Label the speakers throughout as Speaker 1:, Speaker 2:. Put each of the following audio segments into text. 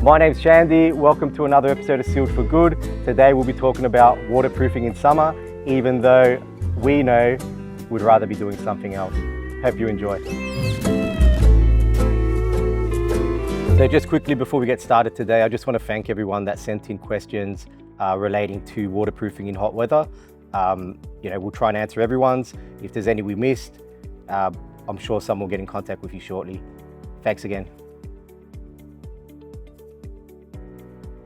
Speaker 1: My name's Shandy, welcome to another episode of Sealed for Good. Today we'll be talking about waterproofing in summer, even though we know we'd rather be doing something else. Hope you enjoy. So just quickly before we get started today, I just want to thank everyone that sent in questions relating to waterproofing in hot weather. We'll try and answer everyone's. If there's any we missed, I'm sure someone will get in contact with you shortly. Thanks again.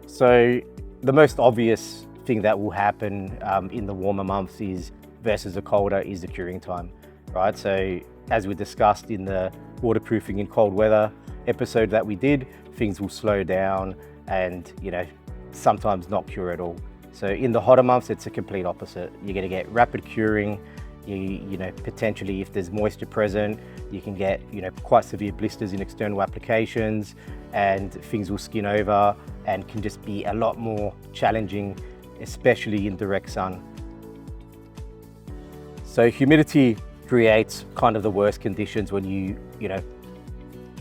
Speaker 1: So the most obvious thing that will happen in the warmer months versus the colder is the curing time, right? So as we discussed in the waterproofing in cold weather episode that we did, things will slow down and, sometimes not cure at all. So in the hotter months, it's a complete opposite. You're gonna get rapid curing. Potentially if there's moisture present, you can get, quite severe blisters in external applications, and things will skin over and can just be a lot more challenging, especially in direct sun. So humidity creates kind of the worst conditions when you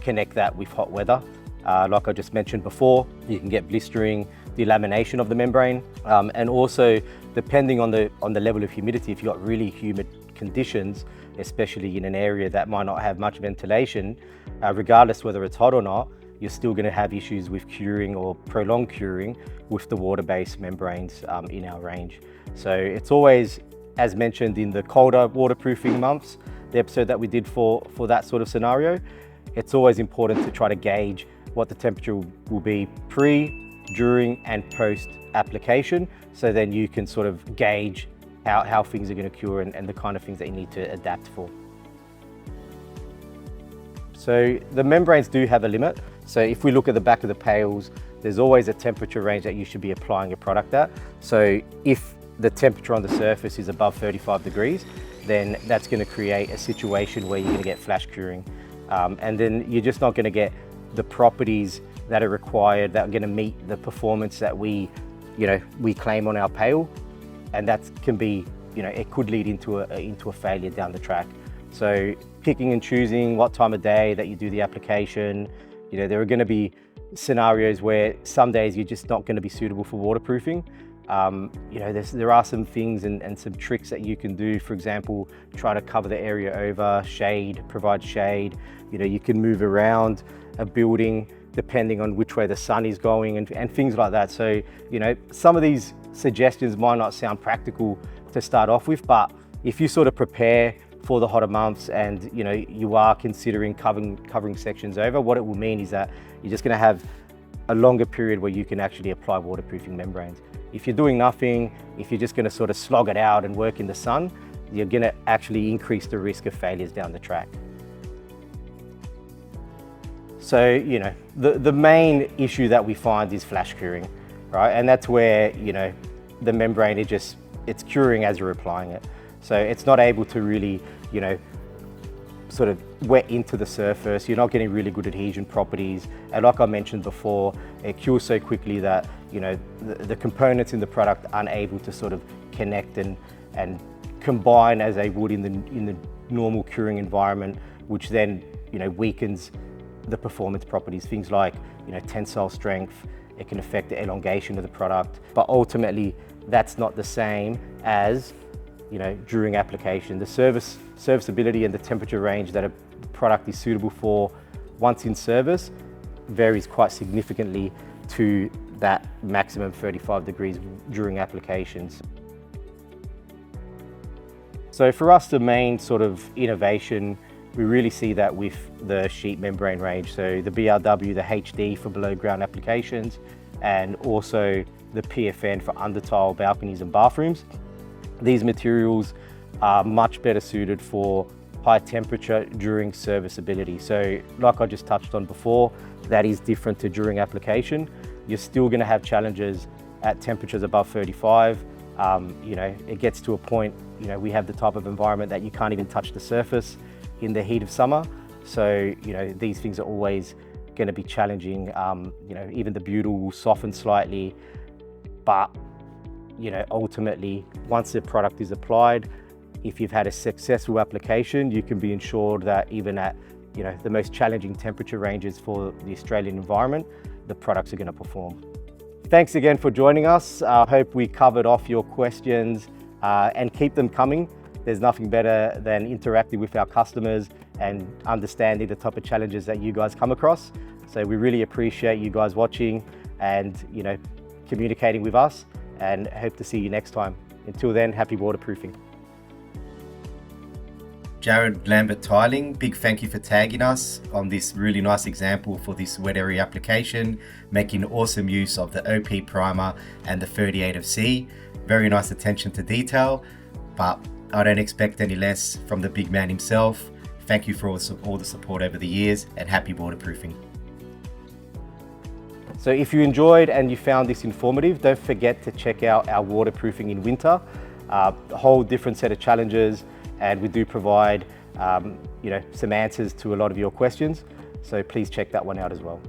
Speaker 1: connect that with hot weather. Like I just mentioned before, you can get blistering, delamination of the membrane, and also depending on the level of humidity, if you've got really humid conditions, especially in an area that might not have much ventilation, regardless whether it's hot or not, you're still going to have issues with curing or prolonged curing with the water-based membranes in our range. So it's always, as mentioned in the colder waterproofing months, the episode that we did for that sort of scenario, it's always important to try to gauge what the temperature will be pre, during and post application, so then you can sort of gauge how things are going to cure and the kind of things that you need to adapt for. So the membranes do have a limit. So if we look at the back of the pails, there's always a temperature range that you should be applying your product at. So if the temperature on the surface is above 35 degrees, then that's going to create a situation where you're going to get flash curing. And then you're just not going to get the properties that are required, that are going to meet the performance that we claim on our pail. And that can be, it could lead into a failure down the track. So picking and choosing what time of day that you do the application, there are going to be scenarios where some days you're just not going to be suitable for waterproofing. There are some things and some tricks that you can do. For example, try to cover the area over, provide shade. You can move around a building depending on which way the sun is going and things like that. So, some of these suggestions might not sound practical to start off with, but if you sort of prepare for the hotter months and you are considering covering sections over, what it will mean is that you're just going to have a longer period where you can actually apply waterproofing membranes. If you're doing nothing, if you're just going to sort of slog it out and work in the sun, you're going to actually increase the risk of failures down the track. So, the main issue that we find is flash curing, right? And that's where, the membrane it's curing as you're applying it. So it's not able to really, sort of wet into the surface. You're not getting really good adhesion properties. And like I mentioned before, it cures so quickly that, the components in the product aren't able to sort of connect and combine as they would in the normal curing environment, which then, weakens the performance properties. Things like, tensile strength. It can affect the elongation of the product, but ultimately that's not the same as during application. The serviceability and the temperature range that a product is suitable for once in service varies quite significantly to that maximum 35 degrees during applications. So for us, the main sort of innovation, we really see that with the sheet membrane range. So the BRW, the HD for below ground applications, and also the PFN for under tile balconies and bathrooms. These materials are much better suited for high temperature during serviceability. So like I just touched on before, that is different to during application. You're still going to have challenges at temperatures above 35. It gets to a point, we have the type of environment that you can't even touch the surface in the heat of summer. So, these things are always going to be challenging. Even the butyl will soften slightly, but ultimately, once the product is applied, if you've had a successful application, you can be ensured that even at the most challenging temperature ranges for the Australian environment, the products are going to perform. Thanks again for joining us. I hope we covered off your questions and keep them coming. There's nothing better than interacting with our customers and understanding the type of challenges that you guys come across. So we really appreciate you guys watching and communicating with us, and hope to see you next time. Until then, happy waterproofing. Jared Lambert Tiling, big thank you for tagging us on this really nice example for this wet area application, making awesome use of the OP primer and the 38 of C. Very nice attention to detail, but I don't expect any less from the big man himself. Thank you for all the support over the years, and happy waterproofing. So if you enjoyed and you found this informative, don't forget to check out our waterproofing in winter. A whole different set of challenges, and we do provide some answers to a lot of your questions. So please check that one out as well.